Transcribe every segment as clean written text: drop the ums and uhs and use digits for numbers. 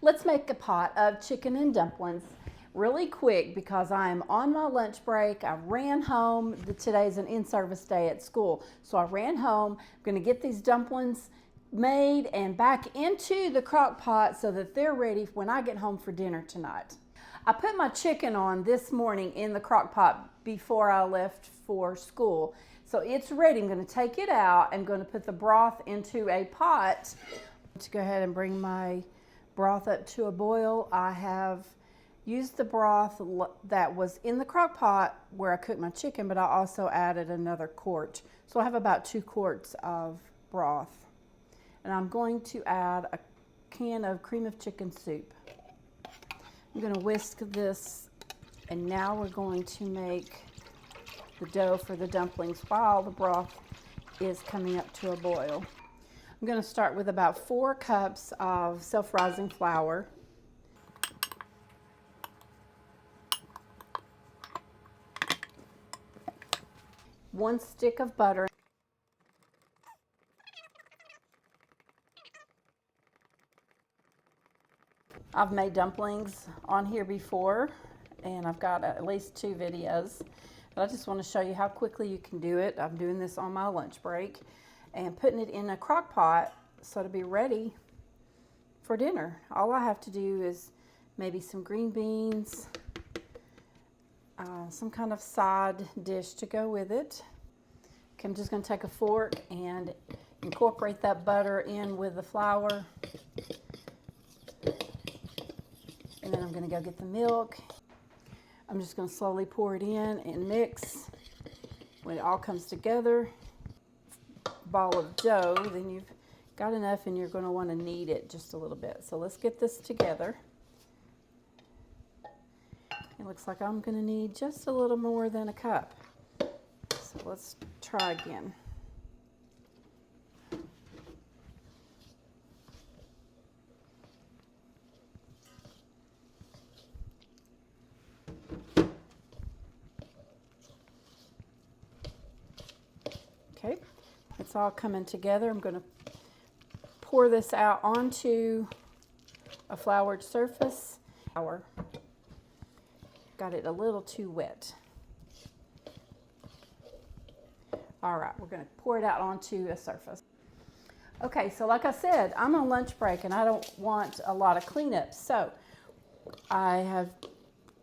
Let's make a pot of chicken and dumplings really quick because I'm on my lunch break. I ran home. Today's an in-service day at school. So I ran home. I'm going to get these dumplings made and back into the crock pot so that they're ready when I get home for dinner tonight. I put my chicken on this morning in the crock pot before I left for school. So it's ready. I'm going to take it out. I'm going to put the broth into a pot. To go ahead and bring my broth up to a boil. I have used the broth that was in the crock pot where I cooked my chicken, but I also added another quart. So I have about 2 quarts of broth. And I'm going to add a can of cream of chicken soup. I'm going to whisk this, and now we're going to make the dough for the dumplings while the broth is coming up to a boil. I'm going to start with about 4 cups of self-rising flour. One stick of butter. I've made dumplings on here before, and I've got at least 2 videos. But I just want to show you how quickly you can do it. I'm doing this on my lunch break and putting it in a crock pot so it'll be ready for dinner. All I have to do is maybe some green beans, some kind of side dish to go with it. Okay, I'm just going to take a fork and incorporate that butter in with the flour. And then I'm going to go get the milk. I'm just going to slowly pour it in and mix. When it all comes together, ball of dough, then you've got enough and you're going to want to knead it just a little bit. So let's get this together. It looks like I'm going to need just a little more than a cup. So let's try again. Okay, it's all coming together. I'm going to pour this out onto a floured surface. Got it a little too wet. All right, we're going to pour it out onto a surface. Okay, so like I said, I'm on lunch break and I don't want a lot of cleanup. So I have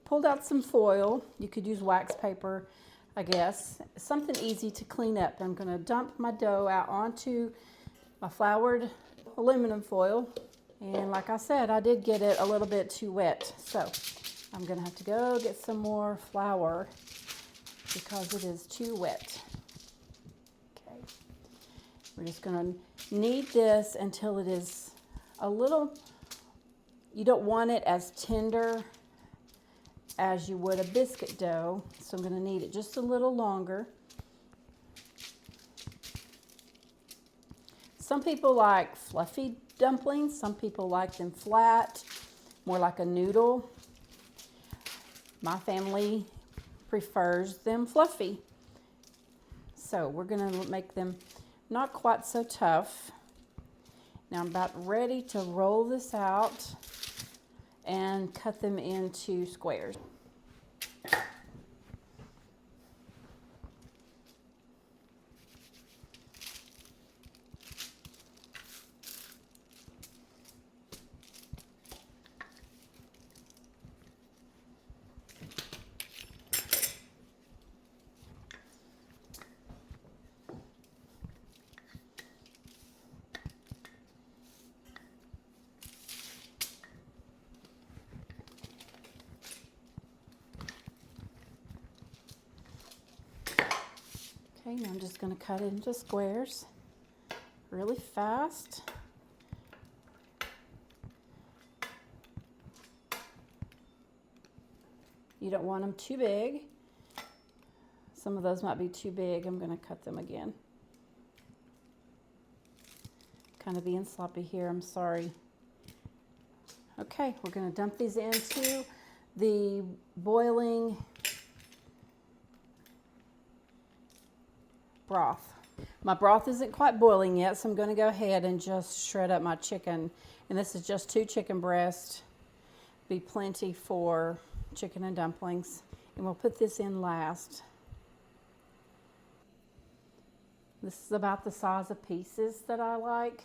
pulled out some foil. You could use wax paper, I guess. Something easy to clean up. I'm going to dump my dough out onto my floured aluminum foil. And like I said, I did get it a little bit too wet. So I'm going to have to go get some more flour because it is too wet. Okay. We're just going to knead this until it is a little, you don't want it as tender as you would a biscuit dough, so I'm going to knead it just a little longer. Some people like fluffy dumplings, some people like them flat, more like a noodle. My family prefers them fluffy. So we're going to make them not quite so tough. Now I'm about ready to roll this out and cut them into squares. Okay, now I'm just going to cut it into squares really fast. You don't want them too big. Some of those might be too big. I'm going to cut them again. Kind of being sloppy here, I'm sorry. Okay, we're going to dump these into the boiling broth. My broth isn't quite boiling yet, so I'm going to go ahead and just shred up my chicken. And this is just 2 chicken breasts. Be plenty for chicken and dumplings. And we'll put this in last. This is about the size of pieces that I like.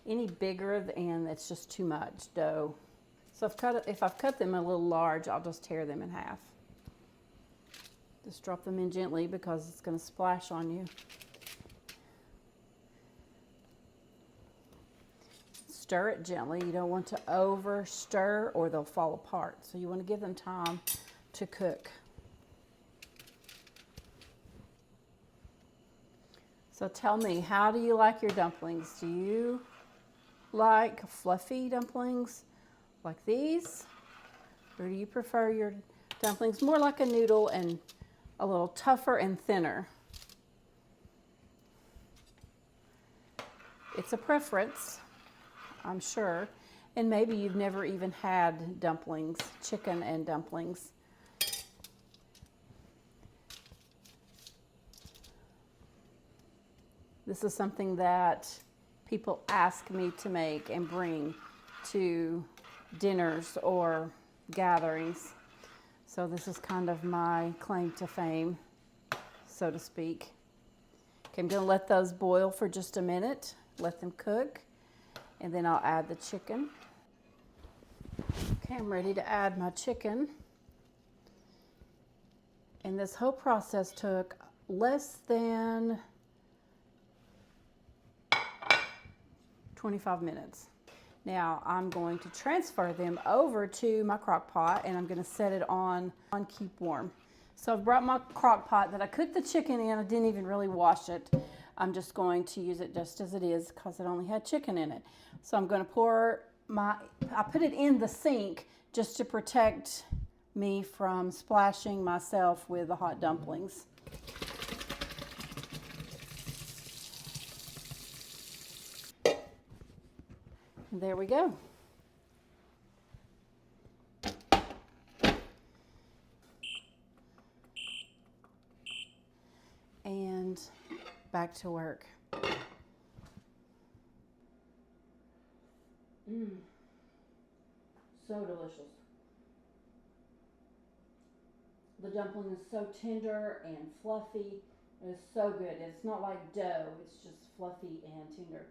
Any bigger and it's just too much dough. So if I've cut them a little large, I'll just tear them in half. Just drop them in gently because it's going to splash on you. Stir it gently. You don't want to over stir or they'll fall apart. So you want to give them time to cook. So tell me, how do you like your dumplings? Do you like fluffy dumplings like these? Or do you prefer your dumplings more like a noodle and a little tougher and thinner? It's a preference, I'm sure. And maybe you've never even had dumplings, chicken and dumplings. This is something that people ask me to make and bring to dinners or gatherings. So this is kind of my claim to fame, so to speak. Okay, I'm going to let those boil for just a minute, let them cook, and then I'll add the chicken. Okay, I'm ready to add my chicken. And this whole process took less than 25 minutes. Now I'm going to transfer them over to my crock pot and I'm going to set it on keep warm. So I've brought my crock pot that I cooked the chicken in. I didn't even really wash it. I'm just going to use it just as it is because it only had chicken in it. So I'm going to I put it in the sink just to protect me from splashing myself with the hot dumplings. There we go. And back to work. So delicious. The dumpling is so tender and fluffy. It is so good. It's not like dough, it's just fluffy and tender.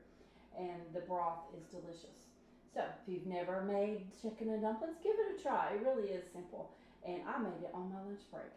And the broth is delicious. So if you've never made chicken and dumplings, give it a try. It really is simple. And I made it on my lunch break.